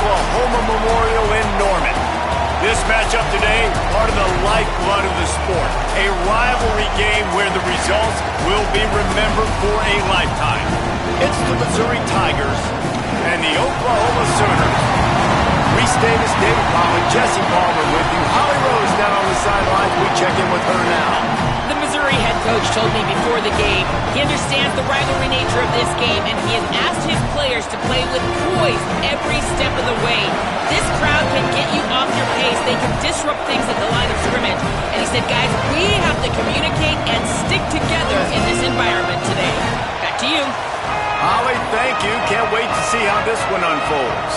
Oklahoma Memorial in Norman. This matchup today, part of the lifeblood of the sport. A rivalry game where the results will be remembered for a lifetime. It's the Missouri Tigers and the Oklahoma Sooners. Reese Davis, David Palmer, Jesse Palmer with you. Holly Rose down on the sidelines. We check in with her now. The Missouri head coach told me before the game he understands the rivalry nature of this game, and he has asked his players to play with poise every step of the way. This crowd can get you off your pace. They can disrupt things at the line of scrimmage. And he said, guys, we have to communicate and stick together in this environment today. Back to you. Holly, thank you. Can't wait to see how this one unfolds.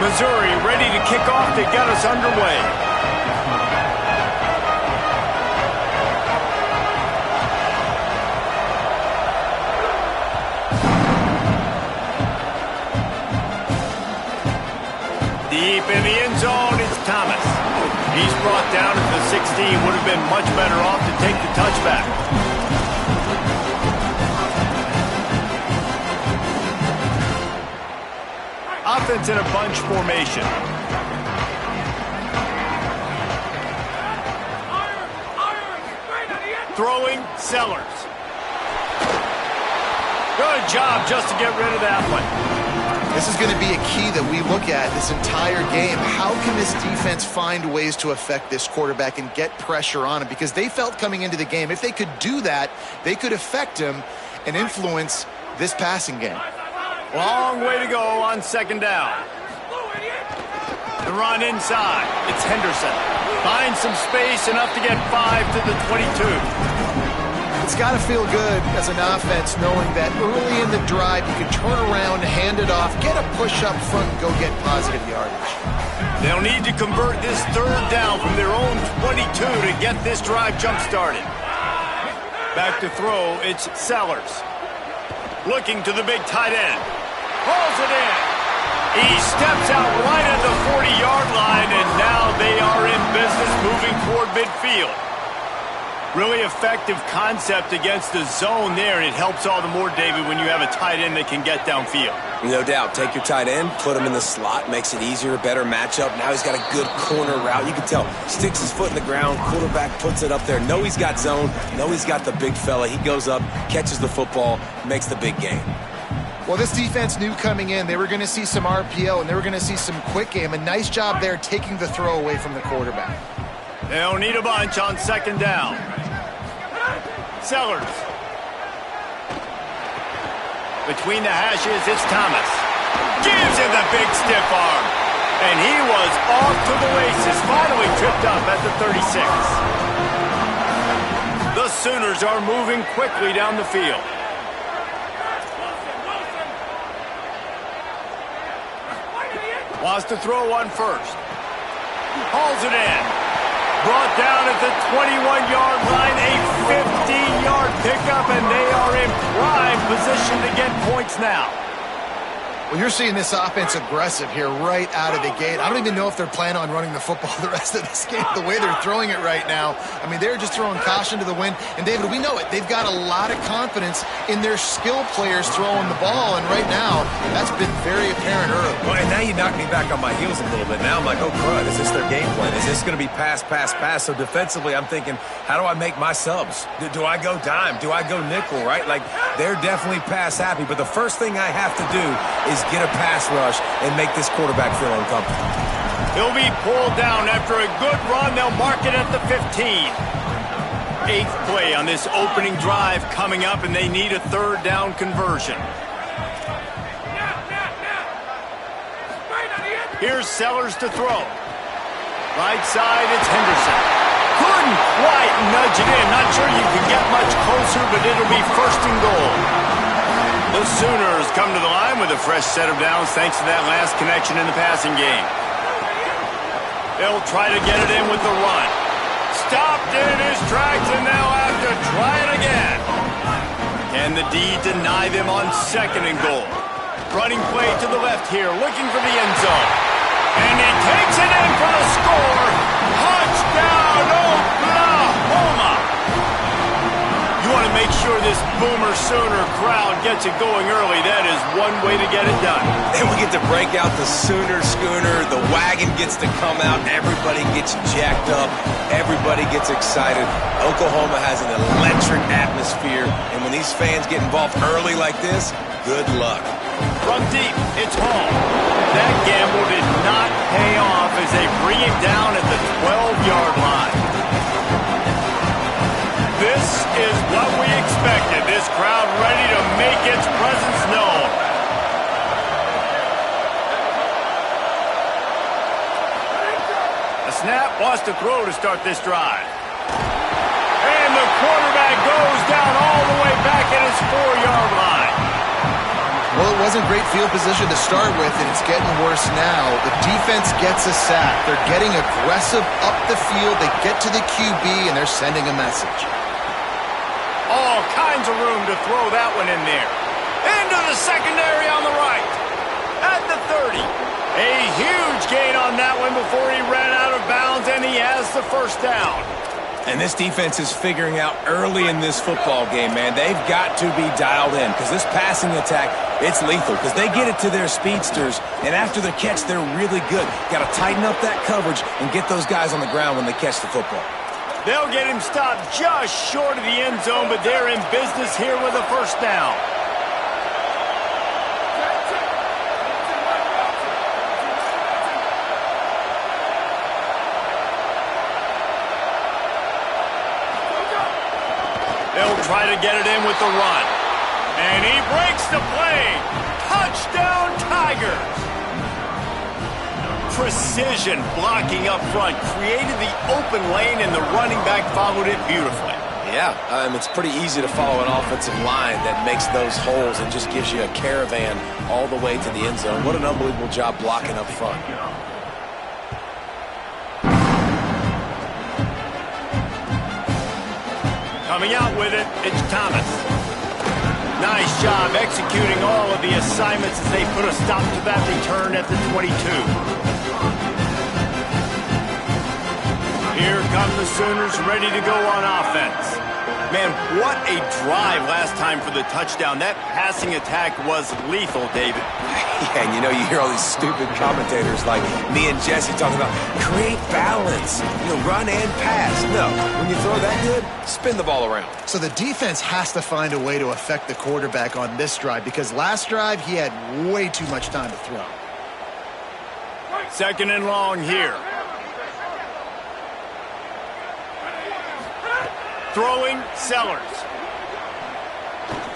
Missouri ready to kick off to get us underway. Deep in the end zone, it's Thomas. He's brought down at the 16. Would have been much better off to take the touchback. Offense in a bunch formation. Throwing, Sellers. Good job just to get rid of that one. This is going to be a key that we look at this entire game. How can this defense find ways to affect this quarterback and get pressure on him? Because they felt coming into the game, if they could do that, they could affect him and influence this passing game. Long way to go on second down. The run inside. It's Henderson. Finds some space, enough to get 5 to the 22. It's got to feel good as an offense knowing that early in the drive you can turn around, hand it off, get a push up front, and go get positive yardage. They'll need to convert this third down from their own 22 to get this drive jump-started. Back to throw, it's Sellers. Looking to the big tight end. Pulls it in. He steps out right at the 40-yard line, and now they are in business moving toward midfield. Really effective concept against the zone there, and it helps all the more, David, when you have a tight end that can get downfield. No doubt. Take your tight end, put him in the slot, makes it easier, a better matchup. Now he's got a good corner route. You can tell, sticks his foot in the ground, quarterback puts it up there. Know he's got zone, know he's got the big fella. He goes up, catches the football, makes the big game. Well, this defense knew coming in they were going to see some RPO and they were going to see some quick game. A nice job there taking the throw away from the quarterback. They'll need a bunch on second down. Sellers. Between the hashes, it's Thomas. Gives him the big stiff arm. And he was off to the races. Finally tripped up at the 36. The Sooners are moving quickly down the field. Wants to throw one first. Hauls it in. Brought down at the 21-yard line, a 15-yard pickup, and they are in prime position to get points now. Well, you're seeing this offense aggressive here right out of the gate. I don't even know if they're planning on running the football the rest of this game, the way they're throwing it right now. I mean, they're just throwing caution to the wind. And, David, we know it. They've got a lot of confidence in their skill players throwing the ball, and right now that's been very apparent early. Well, and now you knock me back on my heels a little bit. Now I'm like, oh, crud, is this their game plan? Is this going to be pass, pass, pass? So defensively, I'm thinking, how do I make my subs? Do I go dime? Do I go nickel, right? Like, they're definitely pass happy, but the first thing I have to do is get a pass rush and make this quarterback feel uncomfortable. He'll be pulled down after a good run. They'll mark it at the 15. Eighth play on this opening drive coming up, and they need a third down conversion. Here's Sellers to throw. Right side, it's Henderson. Couldn't quite nudge it in. Not sure you can get much closer, but it'll be first and goal. The Sooners come to the line with a fresh set of downs thanks to that last connection in the passing game. They'll try to get it in with the run. Stopped in his tracks, and they'll have to try it again. Can the D deny them on second and goal? Running play to the left here, looking for the end zone. And he takes it in for the score. Touchdown, Oklahoma! You want to make sure this Boomer Sooner crowd gets it going early. That is one way to get it done. And we get to break out the Sooner Schooner. The wagon gets to come out. Everybody gets jacked up. Everybody gets excited. Oklahoma has an electric atmosphere. And when these fans get involved early like this, good luck. From deep, it's Hall. That gamble did not pay off as they bring it down at the 12-yard line. This is what we expected. This crowd ready to make its presence known. The snap wants to throw to start this drive. And the quarterback goes down all the way back at his 4-yard line. Well, it wasn't great field position to start with, and it's getting worse now. The defense gets a sack. They're getting aggressive up the field. They get to the QB, and they're sending a message. All kinds of room to throw that one in there. Into the secondary on the right. At the 30. A huge gain on that one before he ran out of bounds, and he has the first down. And this defense is figuring out early in this football game, man. They've got to be dialed in because this passing attack, it's lethal because they get it to their speedsters, and after the catch, they're really good. Got to tighten up that coverage and get those guys on the ground when they catch the football. They'll get him stopped just short of the end zone, but they're in business here with a first down. They'll try to get it in with the run. And he breaks the play. Touchdown, Tigers. Precision blocking up front created the open lane, and the running back followed it beautifully. Yeah, it's pretty easy to follow an offensive line that makes those holes and just gives you a caravan all the way to the end zone. What an unbelievable job blocking up front. Coming out with it, it's Thomas. Nice job executing all of the assignments as they put a stop to that return at the 22. Here come the Sooners ready to go on offense. Man, what a drive last time for the touchdown. That passing attack was lethal, David. Yeah, and you hear all these stupid commentators like me and Jesse talking about create balance, run and pass. No, when you throw that good, spin the ball around. So the defense has to find a way to affect the quarterback on this drive because last drive he had way too much time to throw. Second and long here. Throwing, Sellers.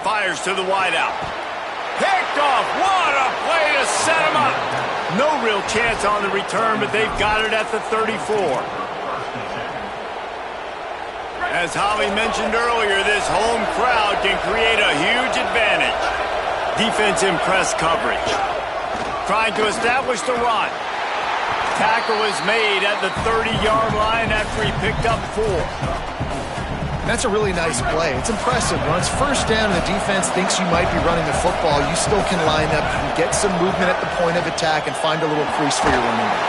Fires to the wideout. Picked off. What a play to set him up. No real chance on the return, but they've got it at the 34. As Holly mentioned earlier, this home crowd can create a huge advantage. Defense in press coverage. Trying to establish the run. Tackle is made at the 30-yard line after he picked up 4. That's a really nice play. It's impressive. When it's first down and the defense thinks you might be running the football, you still can line up, you can get some movement at the point of attack and find a little crease for your running back.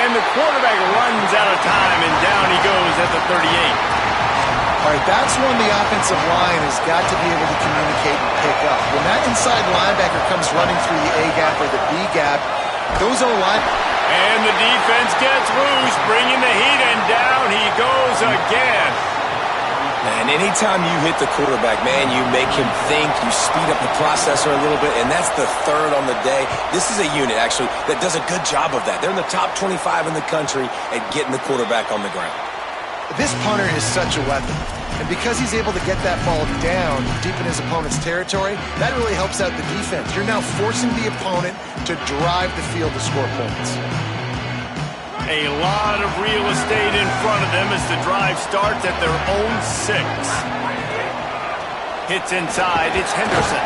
And the quarterback runs out of time, and down he goes at the 38. All right, that's when the offensive line has got to be able to communicate and pick up. When that inside linebacker comes running through the A-gap or the B-gap, those O-line... And the defense gets loose, bringing the heat, and down he goes again. And anytime you hit the quarterback, man, you make him think, you speed up the processor a little bit, and that's the third on the day. This is a unit, actually, that does a good job of that. They're in the top 25 in the country at getting the quarterback on the ground. This punter is such a weapon. And because he's able to get that ball down deep in his opponent's territory, that really helps out the defense. You're now forcing the opponent to drive the field to score points. A lot of real estate in front of them as the drive starts at their own 6. Hits inside, it's Henderson.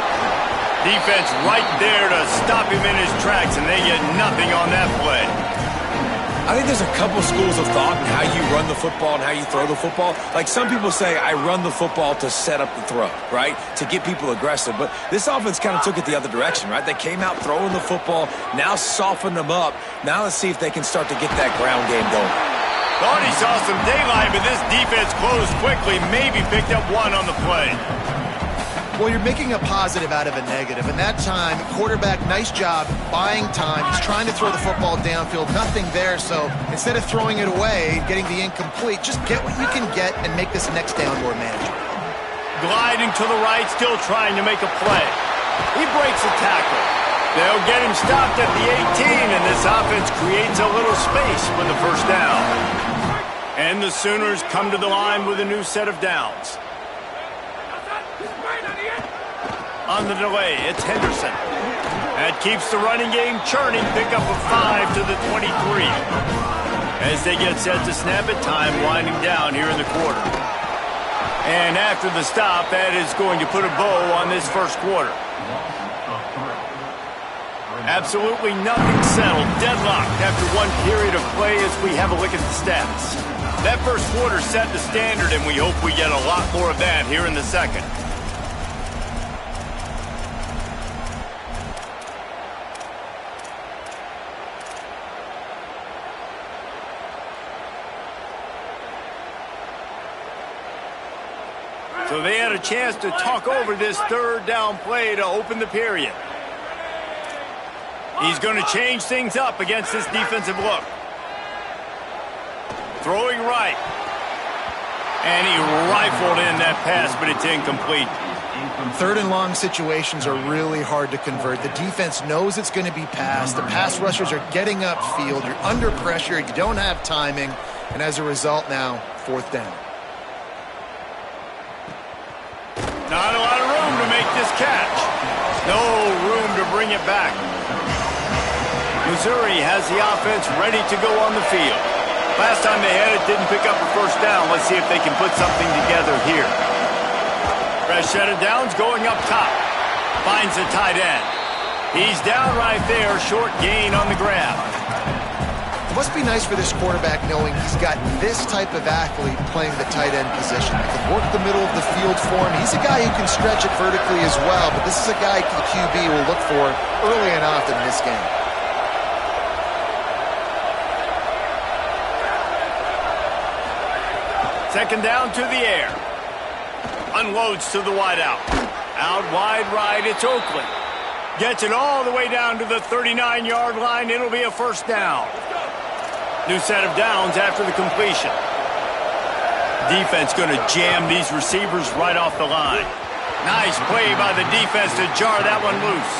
Defense right there to stop him in his tracks, and they get nothing on that play. I think there's a couple schools of thought in how you run the football and how you throw the football. Like some people say, I run the football to set up the throw, right? To get people aggressive. But this offense kind of took it the other direction, right? They came out throwing the football, now softened them up. Now let's see if they can start to get that ground game going. Thought he saw some daylight, but this defense closed quickly, maybe picked up one on the play. Well, you're making a positive out of a negative. And that time, quarterback, nice job buying time. He's trying to throw the football downfield. Nothing there. So instead of throwing it away, getting the incomplete, just get what you can get and make this next down more manageable. Gliding to the right, still trying to make a play. He breaks a tackle. They'll get him stopped at the 18, and this offense creates a little space for the first down. And the Sooners come to the line with a new set of downs. On the delay, it's Henderson. That keeps the running game churning. Pick up a 5 to the 23. As they get set to snap it, time winding down here in the quarter. And after the stop, that is going to put a bow on this first quarter. Absolutely nothing settled. Deadlocked after one period of play as we have a look at the stats. That first quarter set the standard, and we hope we get a lot more of that here in the second. So they had a chance to talk over this third down play to open the period. He's going to change things up against this defensive look. Throwing right. And he rifled in that pass, but it's incomplete. Third and long situations are really hard to convert. The defense knows it's going to be passed. The pass rushers are getting upfield. You're under pressure. You don't have timing. And as a result now, fourth down. Not a lot of room to make this catch. No room to bring it back. Missouri has the offense ready to go on the field. Last time they had it, didn't pick up a first down. Let's see if they can put something together here. Fresh set of downs going up top. Finds the tight end. He's down right there. Short gain on the grab. It must be nice for this quarterback knowing he's got this type of athlete playing the tight end position. He can work the middle of the field for him. He's a guy who can stretch it vertically as well, but this is a guy the QB will look for early and often in this game. Second down to the air. Unloads to the wideout. Out wide right, it's Oakland. Gets it all the way down to the 39-yard line. It'll be a first down. New set of downs after the completion. Defense going to jam these receivers right off the line. Nice play by the defense to jar that one loose.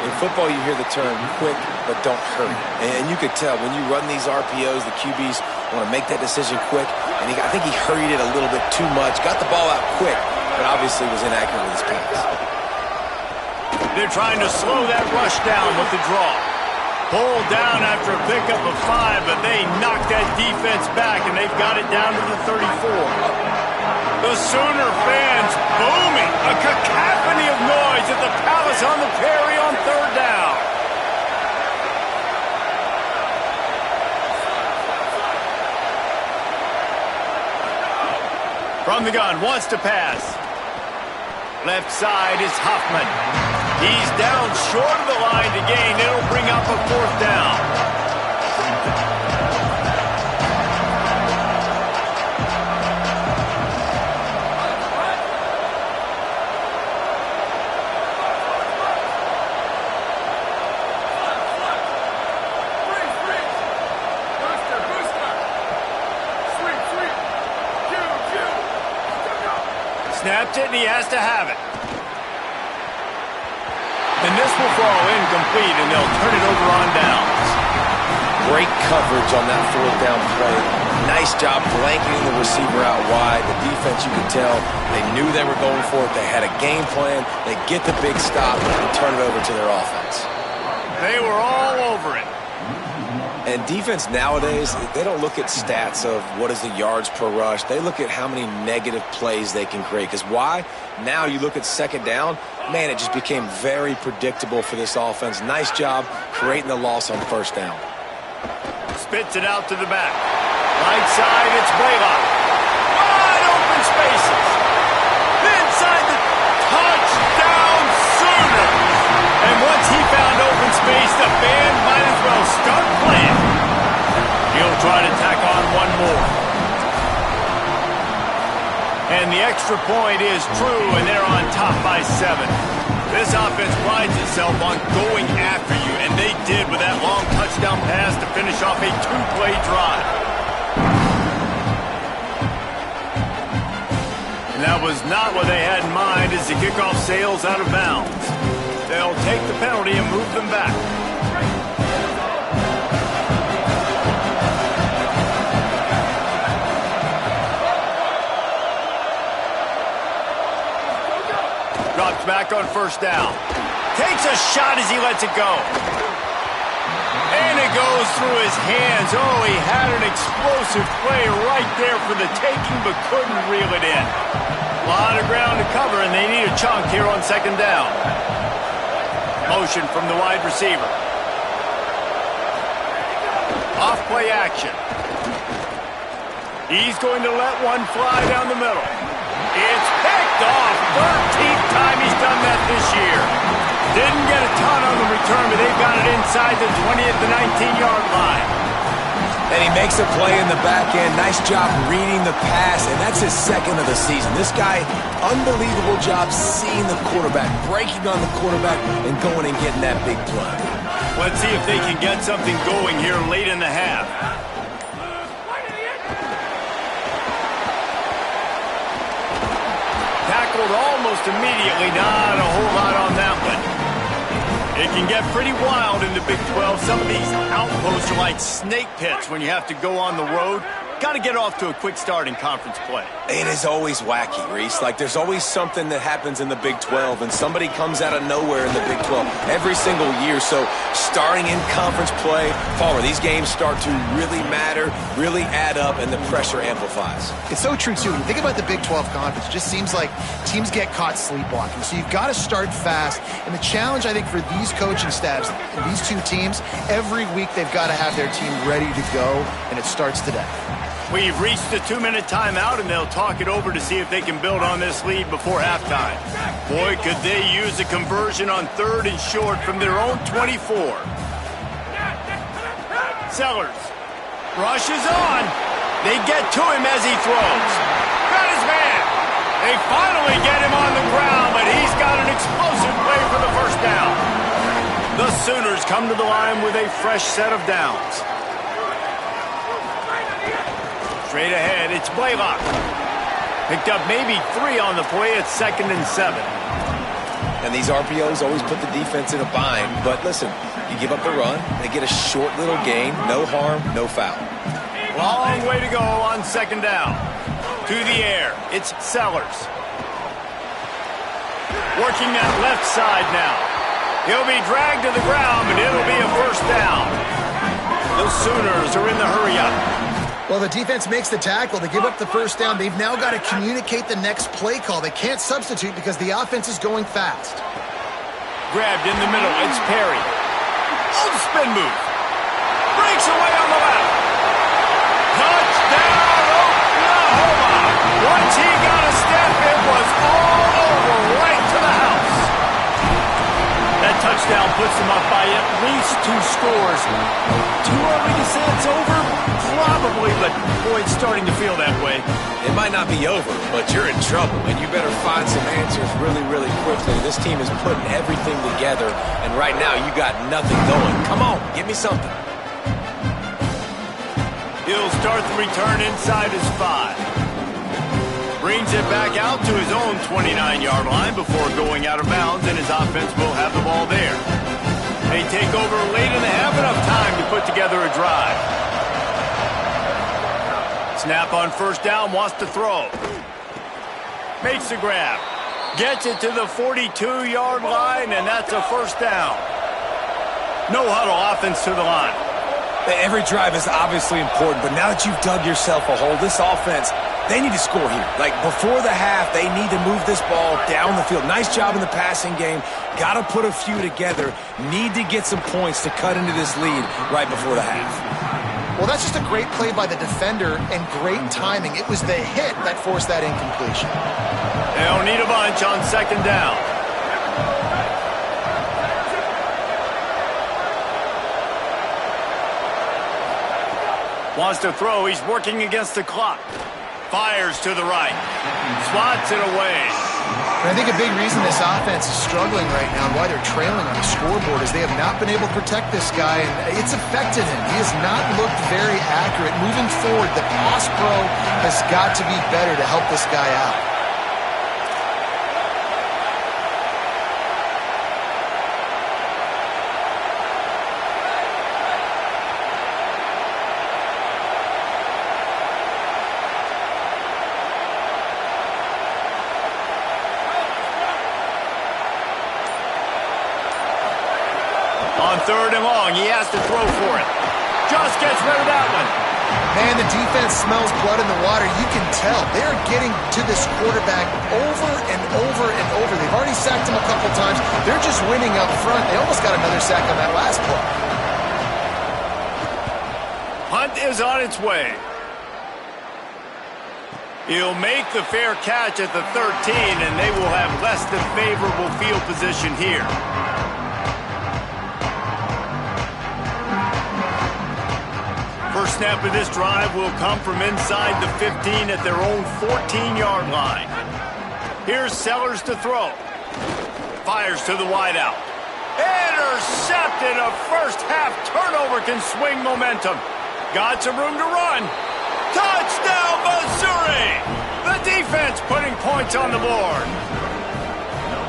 In football, you hear the term quick, but don't hurry. And you could tell when you run these RPOs, the QBs want to make that decision quick. And I think he hurried it a little bit too much. Got the ball out quick, but obviously was inaccurate with his pass. They're trying to slow that rush down with the draw. Pulled down after a pickup of 5, but they knocked that defense back, and they've got it down to the 34. The Sooner fans booming. A cacophony of noise at the Palace on the Prairie on third down. From the gun, wants to pass. Left side is Hoffman. He's down short of the line to gain. It'll bring up a fourth down. Snapped it, and he has to have it. And this will fall incomplete, and they'll turn it over on downs. Great coverage on that fourth down play. Nice job blanketing the receiver out wide. The defense, you could tell, they knew they were going for it. They had a game plan. They get the big stop and turn it over to their offense. They were all over it. And defense nowadays, they don't look at stats of what is the yards per rush. They look at how many negative plays they can create. Because why? Now you look at second down, man, it just became very predictable for this offense. Nice job creating the loss on first down. Spits it out to the back. Right side, it's Blaylock. Wide open spaces. Inside the touchdown Sooners. And once he found open space, the band might as well start playing. He'll try to tack on one more. And the extra point is true, and they're on top by 7. This offense prides itself on going after you, and they did with that long touchdown pass to finish off a 2-play drive. And that was not what they had in mind as the kickoff sails out of bounds. They'll take the penalty and move them back. Drops back on first down. Takes a shot as he lets it go. And it goes through his hands. Oh, he had an explosive play right there for the taking, but couldn't reel it in. A lot of ground to cover, and they need a chunk here on second down. Motion from the wide receiver. Off play action. He's going to let one fly down the middle. It's picked off. 13th time he's done that this year. Didn't get a ton on the return, but they've got it inside the 20 at the 19-yard line. And he makes a play in the back end. Nice job reading the pass, and that's his second of the season. This guy, unbelievable job seeing the quarterback, breaking on the quarterback, and going and getting that big play. Let's see if they can get something going here late in the half. Tackled almost immediately. Not a whole lot on that one. It can get pretty wild in the Big 12. Some of these outposts are like snake pits when you have to go on the road. Got to get off to a quick start in conference play. It is always wacky, Reese. Like, there's always something that happens in the Big 12, and somebody comes out of nowhere in the Big 12 every single year. So, starting in conference play, Palmer, these games start to really matter, really add up, and the pressure amplifies. It's so true, too. When you think about the Big 12 conference, it just seems like teams get caught sleepwalking. So, you've got to start fast. And the challenge, I think, for these coaching staffs, these two teams, every week they've got to have their team ready to go, and it starts today. We've reached the 2-minute timeout, and they'll talk it over to see if they can build on this lead before halftime. Boy, could they use a conversion on 3rd and short from their own 24. Sellers rushes on. They get to him as he throws. Got his man. They finally get him on the ground, but he's got an explosive play for the first down. The Sooners come to the line with a fresh set of downs. Straight ahead, it's Blaylock. Picked up maybe 3 on the play at 2nd and 7. And these RPOs always put the defense in a bind. But listen, you give up the run, they get a short little gain, no harm, no foul. Long way to go on 2nd down. To the air, it's Sellers. Working that left side now. He'll be dragged to the ground, but it'll be a first down. The Sooners are in the hurry-up. Well, the defense makes the tackle. They give up the first down. They've now got to communicate the next play call. They can't substitute because the offense is going fast. Grabbed in the middle. It's Perry. Oh, the spin move. Breaks away on the left. Touchdown, Oklahoma. Once he got a step, it was all over right to the house. That touchdown puts them up by at least 2 scores. Too early to say it's over? Probably, but boy, it's starting to feel that way. It might not be over, but you're in trouble, and you better find some answers really, really quickly. This team is putting everything together, and right now you got nothing going. Come on, give me something. He'll start the return inside his 5. Brings it back out to his own 29-yard line before going out of bounds, and his offense will have the ball there. They take over late in the half, enough time to put together a drive. Snap on first down, wants to throw. Makes the grab. Gets it to the 42-yard line, and that's a first down. No huddle offense to the line. Every drive is obviously important, but now that you've dug yourself a hole, this offense, they need to score here. Like, before the half, they need to move this ball down the field. Nice job in the passing game. Got to put a few together. Need to get some points to cut into this lead right before the half. Well, that's just a great play by the defender and great timing. It was the hit that forced that incompletion. They'll need a bunch on 2nd down. Wants to throw. He's working against the clock. Fires to the right. Swats it away. And I think a big reason this offense is struggling right now and why they're trailing on the scoreboard is they have not been able to protect this guy, and it's affected him. He has not looked very accurate. Moving forward, the pass pro has got to be better to help this guy out. On 3rd and long, he has to throw for it. Just gets rid of that one. Man, the defense smells blood in the water. You can tell. They're getting to this quarterback over and over and over. They've already sacked him a couple times. They're just winning up front. They almost got another sack on that last play. Punt is on its way. He'll make the fair catch at the 13, and they will have less than favorable field position here. First snap of this drive will come from inside the 15 at their own 14-yard line. Here's Sellers to throw. Fires to the wideout. Intercepted. A first-half turnover can swing momentum. Got some room to run. Touchdown, Missouri! The defense putting points on the board.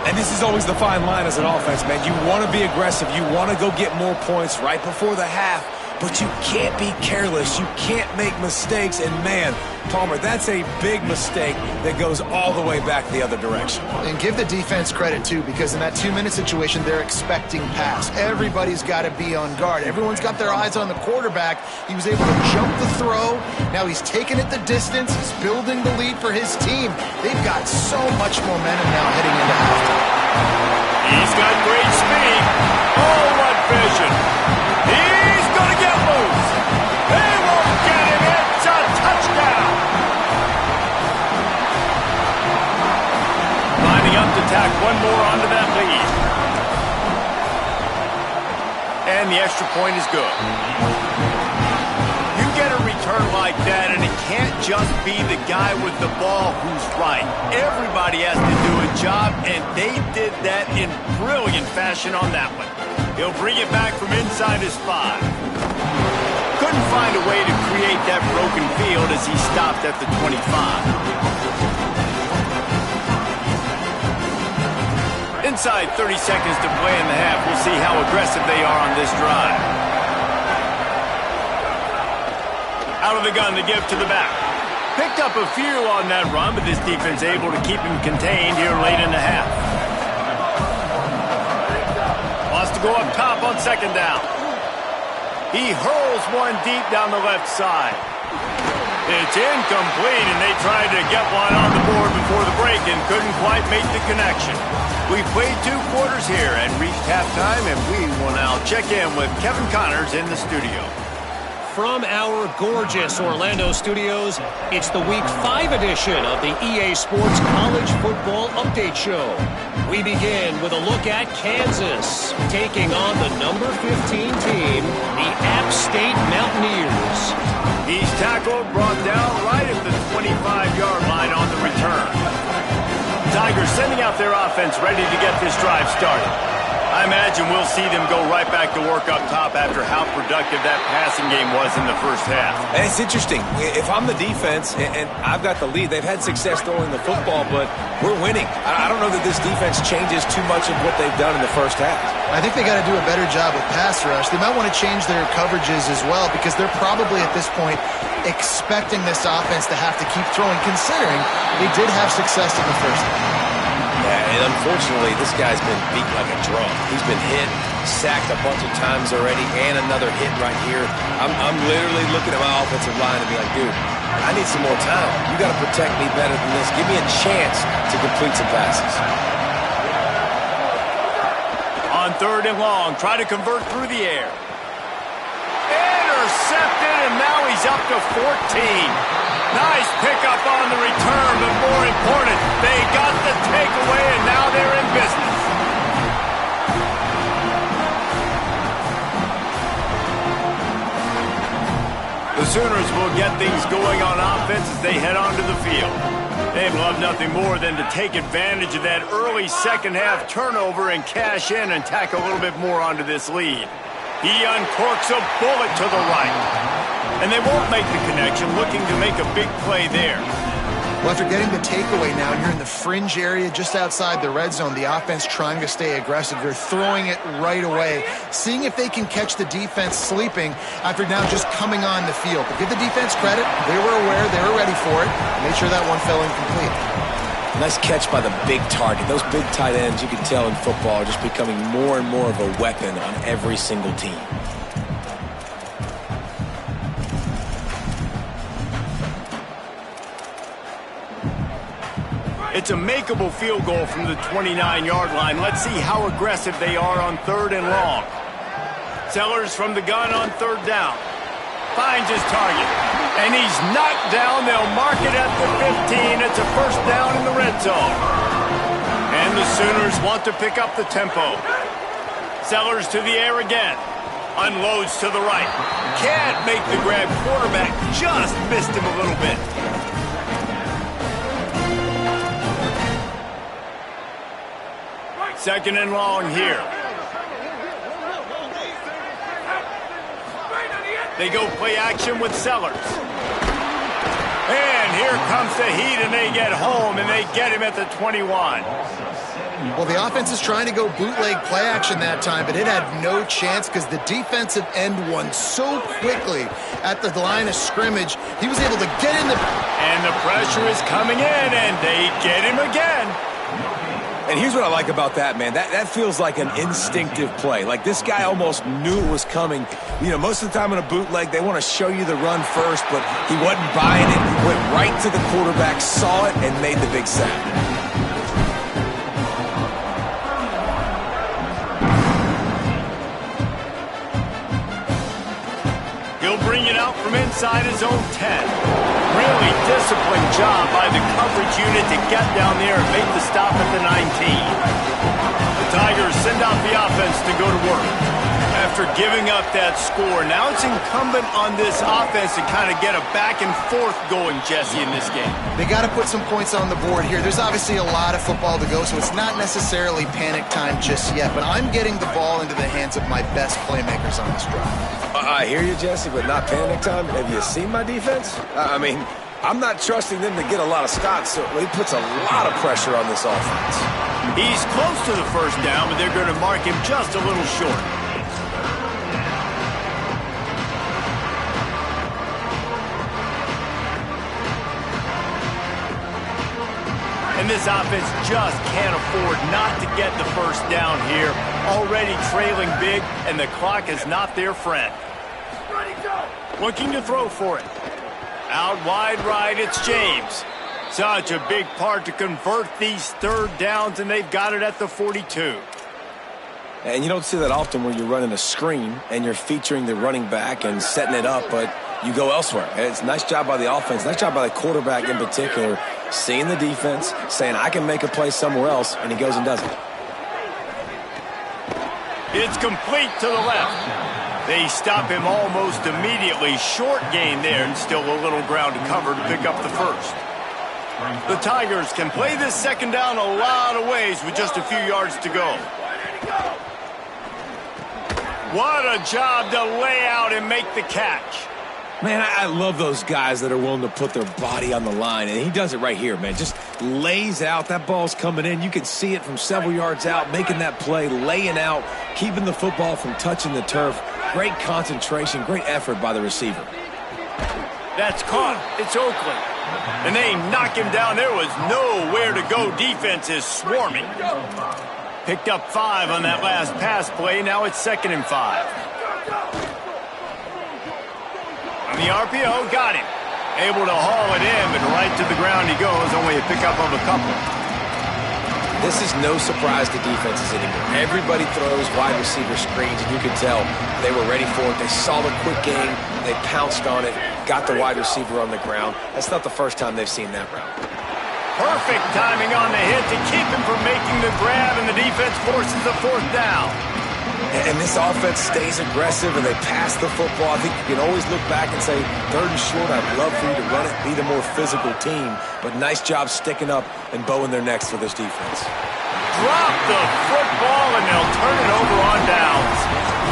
And this is always the fine line as an offense, man. You want to be aggressive. You want to go get more points right before the half. But you can't be careless. You can't make mistakes. And, man, Palmer, that's a big mistake that goes all the way back the other direction. And give the defense credit, too, because in that 2-minute situation, they're expecting pass. Everybody's got to be on guard. Everyone's got their eyes on the quarterback. He was able to jump the throw. Now he's taking it the distance. He's building the lead for his team. They've got so much momentum now heading into halftime. He's got great speed. Oh, what vision. He's going to get loose. They won't get him. It's a touchdown. Lining up to tack one more onto that lead. And the extra point is good. You get a return like that, and it can't just be the guy with the ball who's right. Everybody has to do a job, and they did that in brilliant fashion on that one. He'll bring it back from inside his 5. Couldn't find a way to create that broken field as he stopped at the 25. Inside 30 seconds to play in the half. We'll see how aggressive they are on this drive. Out of the gun to give to the back. Picked up a few on that run, but this defense able to keep him contained here late in the half. Wants to go up top on 2nd down. He hurls one deep down the left side. It's incomplete, and they tried to get one on the board before the break and couldn't quite make the connection. We played 2 quarters here and reached halftime, and we will now check in with Kevin Connors in the studio. From our gorgeous Orlando studios, it's the Week 5 edition of the EA Sports College Football Update Show. We begin with a look at Kansas, taking on the number 15 team, the App State Mountaineers. He's tackled, brought down right at the 25-yard line on the return. Tigers sending out their offense ready to get this drive started. I imagine we'll see them go right back to work up top after how productive that passing game was in the first half. And it's interesting. If I'm the defense and I've got the lead, they've had success throwing the football, but we're winning. I don't know that this defense changes too much of what they've done in the first half. I think they got to do a better job with pass rush. They might want to change their coverages as well because they're probably at this point expecting this offense to have to keep throwing, considering they did have success in the first half. Yeah, and unfortunately, this guy's been beat like a drum. He's been hit, sacked a bunch of times already, and another hit right here. I'm literally looking at my offensive line and be like, dude, I need some more time. You got to protect me better than this. Give me a chance to complete some passes. On 3rd and long, try to convert through the air. Intercepted, and now he's up to 14. Nice pickup on the return, but more important, they got the takeaway, and now they're in business. The Sooners will get things going on offense as they head onto the field. They'd love nothing more than to take advantage of that early second-half turnover and cash in and tack a little bit more onto this lead. He uncorks a bullet to the right. And they won't make the connection, looking to make a big play there. Well, after getting the takeaway now, and you're in the fringe area just outside the red zone, the offense trying to stay aggressive. They're throwing it right away, seeing if they can catch the defense sleeping after now just coming on the field. But give the defense credit. They were aware. They were ready for it. Made sure that one fell incomplete. Nice catch by the big target. Those big tight ends, you can tell in football, are just becoming more and more of a weapon on every single team. It's a makeable field goal from the 29-yard line. Let's see how aggressive they are on 3rd and long. Sellers from the gun on 3rd down. Finds his target. And he's knocked down. They'll mark it at the 15. It's a first down in the red zone. And the Sooners want to pick up the tempo. Sellers to the air again. Unloads to the right. Can't make the grab. Quarterback just missed him a little bit. Second and long here. They go play action with Sellers. And here comes the heat, and they get home, and they get him at the 21. Well, the offense is trying to go bootleg play action that time, but it had no chance because the defensive end won so quickly at the line of scrimmage. He was able to get in the... And the pressure is coming in, and they get him again. And here's what I like about that, man. That feels like an instinctive play. Like this guy almost knew it was coming. You know, most of the time in a bootleg, they want to show you the run first, but he wasn't buying it. Went right to the quarterback, saw it, and made the big sack. He'll bring it out from inside his own 10. Really disciplined job by the coverage unit to get down there and make the stop at the 19. The Tigers send out the offense to go to work. After giving up that score, now it's incumbent on this offense to kind of get a back and forth going, Jesse, in this game. They got to put some points on the board here. There's obviously a lot of football to go, so it's not necessarily panic time just yet, but I'm getting the ball into the hands of my best playmakers on this drive. I hear you, Jesse, but not panic time. Have you seen my defense? I mean, I'm not trusting them to get a lot of stops, so he puts a lot of pressure on this offense. He's close to the first down, but they're going to mark him just a little short. And this offense just can't afford not to get the first down here. Already trailing big, and the clock is not their friend. Looking to throw for it. Out wide right, it's James. Such a big part to convert these 3rd downs, and they've got it at the 42. And you don't see that often where you're running a screen and you're featuring the running back and setting it up, but you go elsewhere. It's a nice job by the offense, nice job by the quarterback in particular, seeing the defense, saying, I can make a play somewhere else, and he goes and does it. It's complete to the left. They stop him almost immediately. Short gain there, and still a little ground to cover to pick up the first. The Tigers can play this second down a lot of ways with just a few yards to go. What a job to lay out and make the catch. Man, I love those guys that are willing to put their body on the line, and he does it right here, man. Just lays out. That ball's coming in. You can see it from several yards out, making that play, laying out, keeping the football from touching the turf. Great concentration, great effort by the receiver. That's caught. It's Oakland. And they knock him down. There was nowhere to go. Defense is swarming. Picked up 5 on that last pass play. Now it's 2nd and 5. On the RPO, got him. Able to haul it in, but right to the ground he goes. Only a pickup of a couple. This is no surprise to defenses anymore. Everybody throws wide receiver screens, and you can tell they were ready for it. They saw the quick game. They pounced on it, got the wide receiver on the ground. That's not the first time they've seen that route. Perfect timing on the hit to keep him from making the grab, and the defense forces a 4th down. And this offense stays aggressive and they pass the football. I think you can always look back and say, 3rd and short, I'd love for you to run it, be the more physical team. But nice job sticking up and bowing their necks for this defense. Drop the football and they'll turn it over on downs.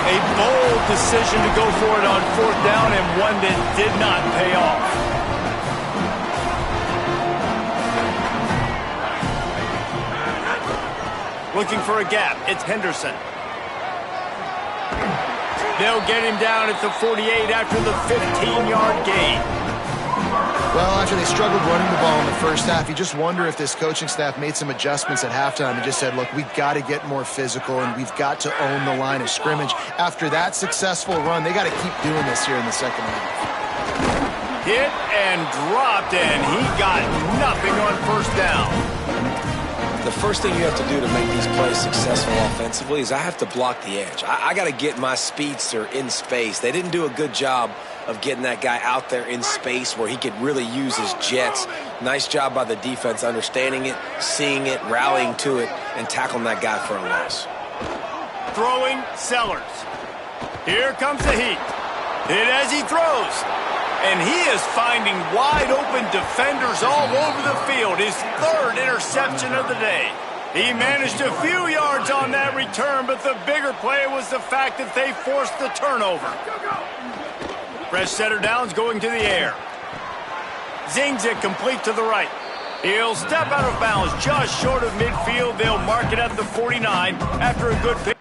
A bold decision to go for it on 4th down and one that did not pay off. Looking for a gap. It's Henderson. They'll get him down at the 48 after the 15-yard gain. Well, after they struggled running the ball in the first half, you just wonder if this coaching staff made some adjustments at halftime and just said, look, we've got to get more physical and we've got to own the line of scrimmage. After that successful run, they got to keep doing this here in the second half. Hit and dropped, and he got nothing on 1st down. The first thing you have to do to make these plays successful offensively is I have to block the edge. I got to get my speedster in space. They didn't do a good job of getting that guy out there in space where he could really use his jets. Nice job by the defense understanding it, seeing it, rallying to it, and tackling that guy for a loss. Throwing Sellers. Here comes the heat. Hit as he throws. And he is finding wide-open defenders all over the field. His 3rd interception of the day. He managed a few yards on that return, but the bigger play was the fact that they forced the turnover. Fresh setter downs going to the air. Zings it complete to the right. He'll step out of bounds just short of midfield. They'll mark it at the 49 after a good pick.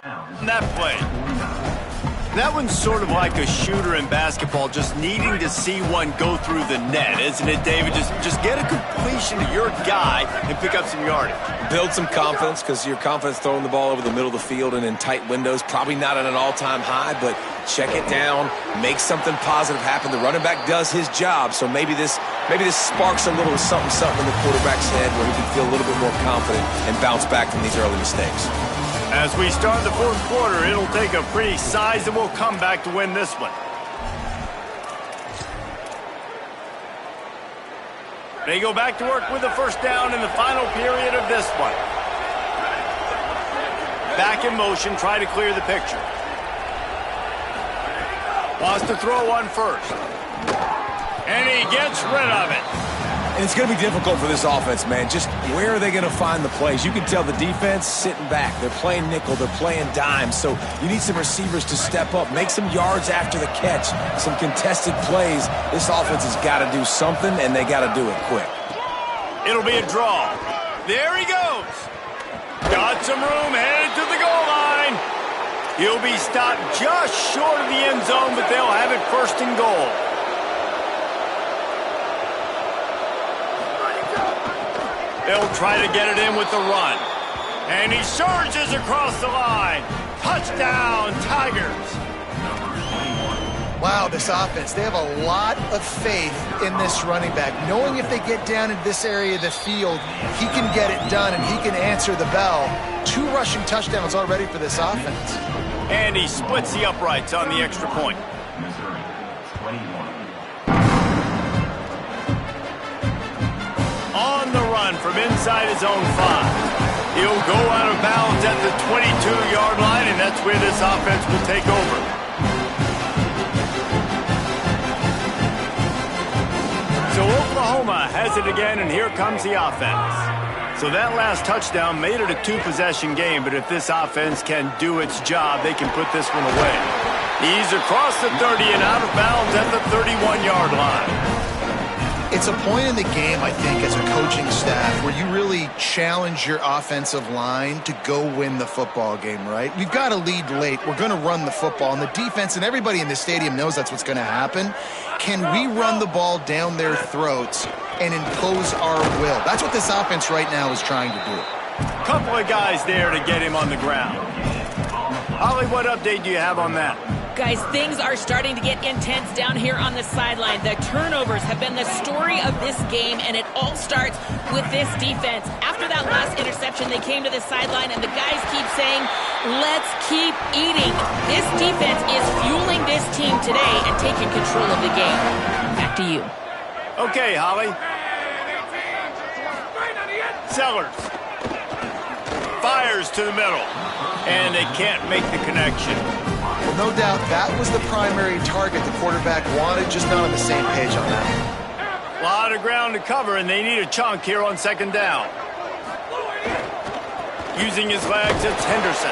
That play. That one's sort of like a shooter in basketball, just needing to see one go through the net, isn't it, David? Just get a completion to your guy and pick up some yardage. Build some confidence because your confidence throwing the ball over the middle of the field and in tight windows, probably not at an all-time high, but check it down, make something positive happen. The running back does his job, so maybe this sparks a little something in the quarterback's head where he can feel a little bit more confident and bounce back from these early mistakes. As we start the 4th quarter, it'll take a pretty sizable comeback to win this one. They go back to work with the 1st down in the final period of this one. Back in motion, try to clear the picture. Wants to throw on 1st. And he gets rid of it. And it's going to be difficult for this offense, man. Just where are they going to find the plays? You can tell the defense sitting back. They're playing nickel. They're playing dime. So you need some receivers to step up, make some yards after the catch, some contested plays. This offense has got to do something, and they got to do it quick. It'll be a draw. There he goes. Got some room, headed to the goal line. He'll be stopped just short of the end zone, but they'll have it 1st and goal. They'll try to get it in with the run. And he surges across the line. Touchdown, Tigers. Wow, this offense, they have a lot of faith in this running back, knowing if they get down into this area of the field, he can get it done and he can answer the bell. 2 rushing touchdowns already for this offense. And he splits the uprights on the extra point. On the run from inside his own 5. He'll go out of bounds at the 22-yard line, and that's where this offense will take over. So Oklahoma has it again, and here comes the offense. So that last touchdown made it a 2-possession game, but if this offense can do its job, they can put this one away. He's across the 30 and out of bounds at the 31-yard line. It's a point in the game, I think, as a coaching staff where you really challenge your offensive line to go win the football game, right? We've got to lead late. We're going to run the football. And the defense and everybody in the stadium knows that's what's going to happen. Can we run the ball down their throats and impose our will? That's what this offense right now is trying to do. Couple of guys there to get him on the ground. Ollie, what update do you have on that? Guys, things are starting to get intense down here on the sideline. The turnovers have been the story of this game, and it all starts with this defense. After that last interception, they came to the sideline, and the guys keep saying, let's keep eating. This defense is fueling this team today and taking control of the game. Back to you. Okay, Holly. Sellers. fires to the middle. And they can't make the connection. Well, no doubt that was the primary target the quarterback wanted, just not on the same page on that. A lot of ground to cover, and they need a chunk here on second down. Using his legs, it's Henderson.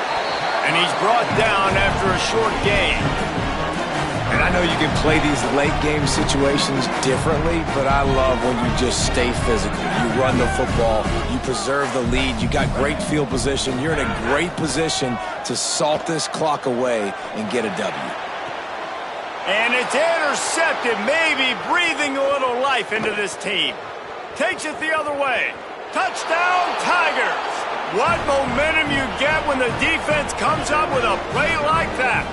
And he's brought down after a short gain. And I know you can play these late game situations differently, but I love when you just stay physical. You run the football, you preserve the lead, you got great field position. You're in a great position to salt this clock away and get a W. And it's intercepted, maybe breathing a little life into this team. Takes it the other way. Touchdown, Tigers! What momentum you get when the defense comes up with a play like that.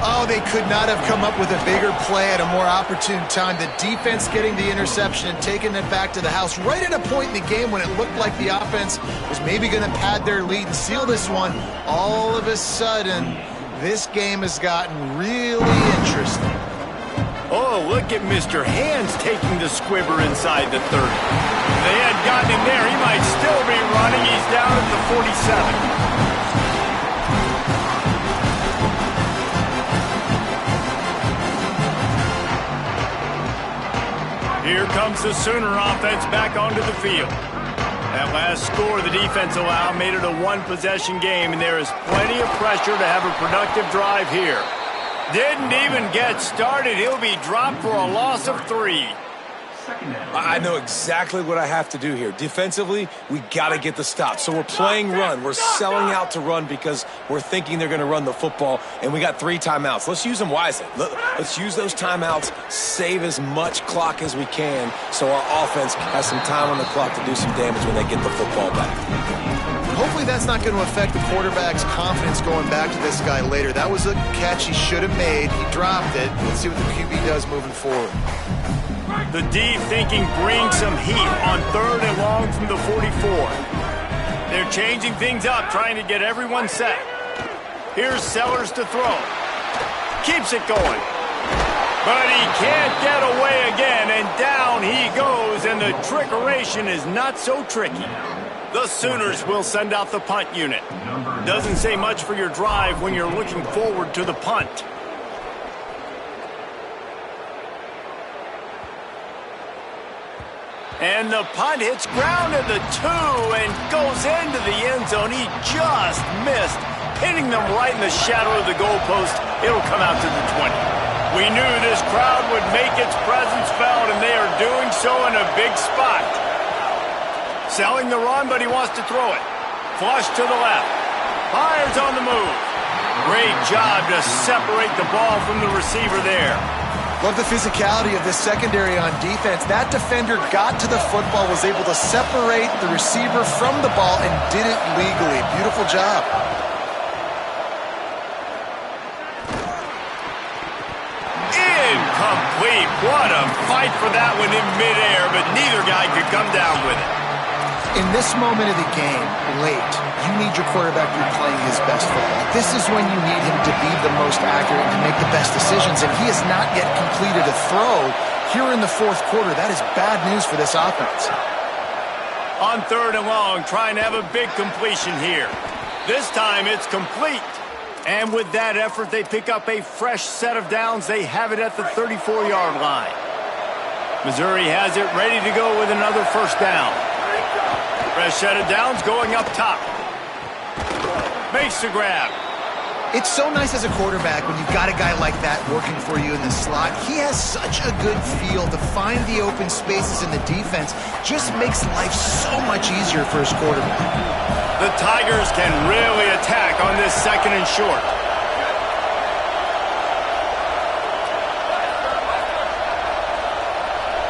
Oh, they could not have come up with a bigger play at a more opportune time. The defense getting the interception and taking it back to the house right at a point in the game when it looked like the offense was maybe going to pad their lead and seal this one. All of a sudden, this game has gotten really interesting. Oh, look at Mr. Hands taking the squibber inside the 30. If they had gotten him there, he might still be running. He's down at the 47. Here comes the Sooner offense back onto the field. That last score the defense allowed made it a one-possession game, and there is plenty of pressure to have a productive drive here. Didn't even get started. He'll be dropped for a loss of 3. I know exactly what I have to do here. Defensively, we got to get the stop. So we're playing run. We're selling out to run because we're thinking they're going to run the football, and we got 3 timeouts. Let's use them wisely. Let's use those timeouts, save as much clock as we can so our offense has some time on the clock to do some damage when they get the football back. Hopefully that's not going to affect the quarterback's confidence going back to this guy later. That was a catch he should have made. He dropped it. Let's see what the QB does moving forward. The D thinking brings some heat on 3rd and long from the 44. They're changing things up, trying to get everyone set. Here's Sellers to throw. Keeps it going. But he can't get away again, and down he goes, and the trickeration is not so tricky. The Sooners will send out the punt unit. Doesn't say much for your drive when you're looking forward to the punt. And the punt hits ground at the 2 and goes into the end zone. He just missed, hitting them right in the shadow of the goalpost. It'll come out to the 20. We knew this crowd would make its presence felt, and they are doing so in a big spot. Selling the run, but he wants to throw it. Flush to the left. Fires on the move. Great job to separate the ball from the receiver there. Love the physicality of this secondary on defense. That defender got to the football, was able to separate the receiver from the ball, and did it legally. Beautiful job. Incomplete. What a fight for that one in midair, but neither guy could come down with it. In this moment of the game, late, you need your quarterback to be playing his best football. This is when you need him to be the most accurate and to make the best decisions, and he has not yet completed a throw here in the 4th quarter. That is bad news for this offense. On 3rd and long, trying to have a big completion here. This time it's complete. And with that effort, they pick up a fresh set of downs. They have it at the 34-yard line. Missouri has it ready to go with another first down. Fresh set of downs going up top. Makes the grab. It's so nice as a quarterback when you've got a guy like that working for you in the slot. He has such a good feel to find the open spaces in the defense. Just makes life so much easier for his quarterback. The Tigers can really attack on this 2nd and short.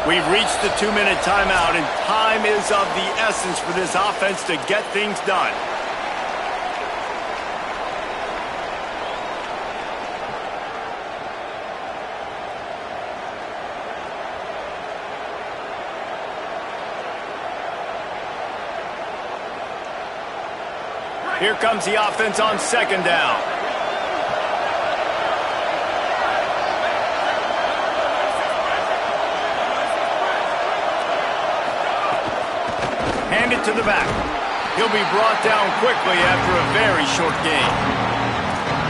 We've reached the 2-minute timeout, and time is of the essence for this offense to get things done. Here comes the offense on 2nd down. Hand it to the back. He'll be brought down quickly after a very short game.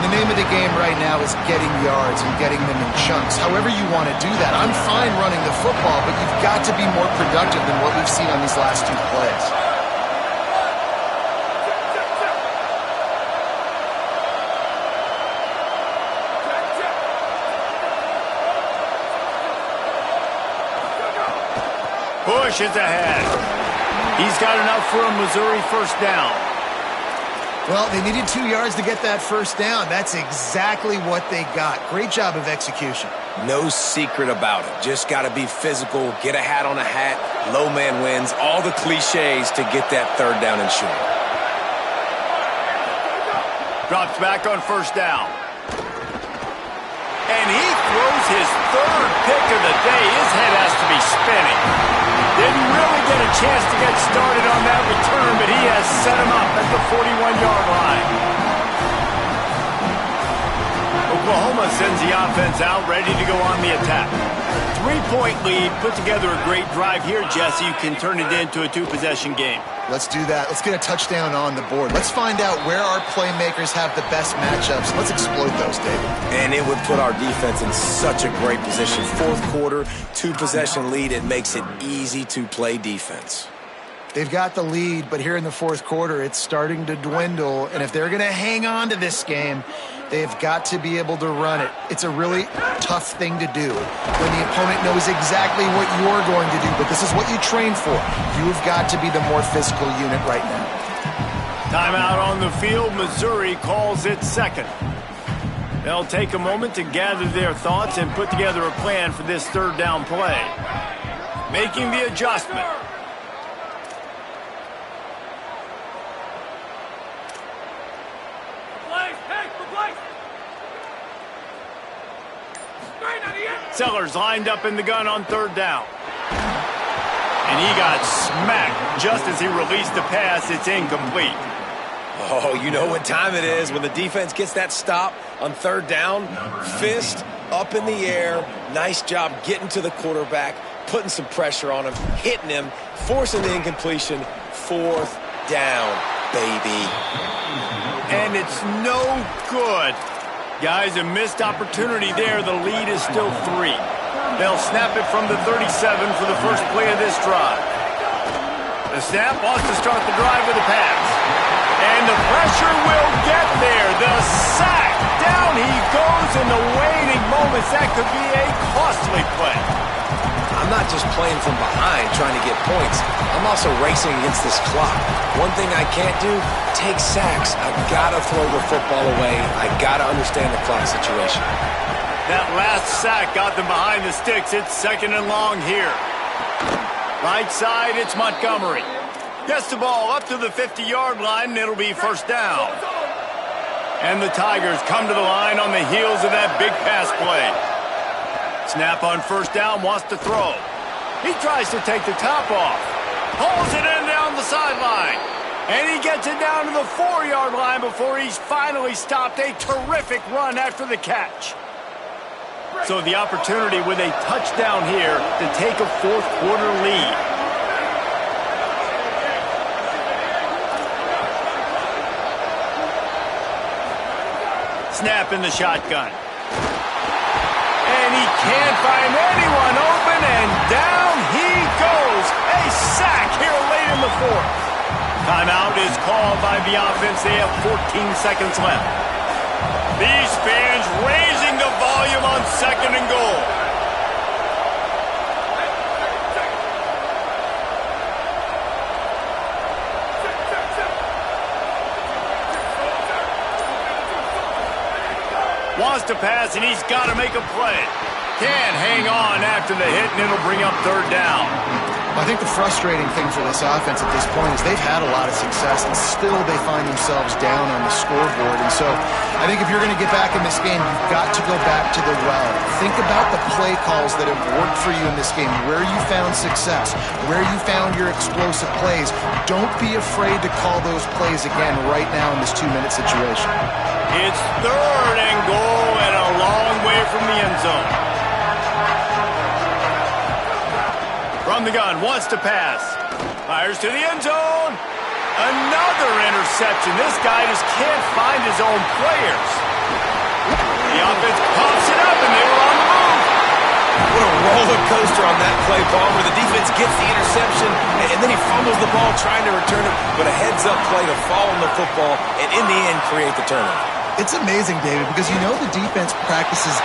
The name of the game right now is getting yards and getting them in chunks. However you want to do that. I'm fine running the football, but you've got to be more productive than what we've seen on these last two plays. Push is ahead. He's got enough for a Missouri first down. Well, they needed 2 yards to get that first down. That's exactly what they got. Great job of execution. No secret about it. Just got to be physical, get a hat on a hat, low man wins, all the cliches to get that third down and short. Drops back on first down. And he throws his third pick of the day. His head has to be spinning. Didn't really get a chance to get started on that return, but he has set him up at the 41-yard line. Oklahoma sends the offense out, ready to go on the attack. 3-point lead, put together a great drive here, Jesse. You can turn it into a 2-possession game. Let's do that. Let's get a touchdown on the board. Let's find out where our playmakers have the best matchups. Let's exploit those, David. And it would put our defense in such a great position. Fourth quarter, 2-possession lead. It makes it easy to play defense. They've got the lead, but here in the fourth quarter, it's starting to dwindle. And if they're going to hang on to this game, they've got to be able to run it. It's a really tough thing to do when the opponent knows exactly what you're going to do, but this is what you train for. You've got to be the more physical unit right now. Timeout on the field. Missouri calls it second. They'll take a moment to gather their thoughts and put together a plan for this third down play. Making the adjustment. Sellers lined up in the gun on third down. And he got smacked just as he released the pass. It's incomplete. Oh, you know what time it is when the defense gets that stop on third down. Fist up in the air. Nice job getting to the quarterback, putting some pressure on him, hitting him, forcing the incompletion. Fourth down, baby. And it's no good. Guys, a missed opportunity there. The lead is still 3. They'll snap it from the 37 for the first play of this drive. The snap wants to start the drive with a pass. And the pressure will get there. The sack. Down he goes in the waning moments. That could be a costly play. I'm not just playing from behind trying to get points. I'm also racing against this clock. One thing I can't do, take sacks. I've got to throw the football away. I've got to understand the clock situation. That last sack got them behind the sticks. It's second and long here. Right side, it's Montgomery. Gets the ball up to the 50-yard line, and it'll be first down. And the Tigers come to the line on the heels of that big pass play. Snap on first down, wants to throw. He tries to take the top off. Pulls it in down the sideline. And he gets it down to the 4-yard line before he's finally stopped. A terrific run after the catch. So the opportunity with a touchdown here to take a fourth quarter lead. Snap in the shotgun. And he can't find anyone open, and down he goes. A sack here late in the fourth. Timeout is called by the offense. They have 14 seconds left. These fans raising the volume on second and goal. Wants to pass, and he's got to make a play. Can't hang on after the hit, and it'll bring up third down. I think the frustrating thing for this offense at this point is they've had a lot of success, and still they find themselves down on the scoreboard. And so I think if you're going to get back in this game, you've got to go back to the well. Think about the play calls that have worked for you in this game, where you found success, where you found your explosive plays. Don't be afraid to call those plays again right now in this 2-minute situation. It's third and goal and a long way from the end zone. From the gun, wants to pass. Fires to the end zone. Another interception. This guy just can't find his own players. The offense pops it up, and they were on the move. What a roller coaster on that play, Palmer. The defense gets the interception, and then he fumbles the ball trying to return it, but a heads-up play to fall on the football and, in the end, create the turnover. It's amazing, David, because you know the defense practices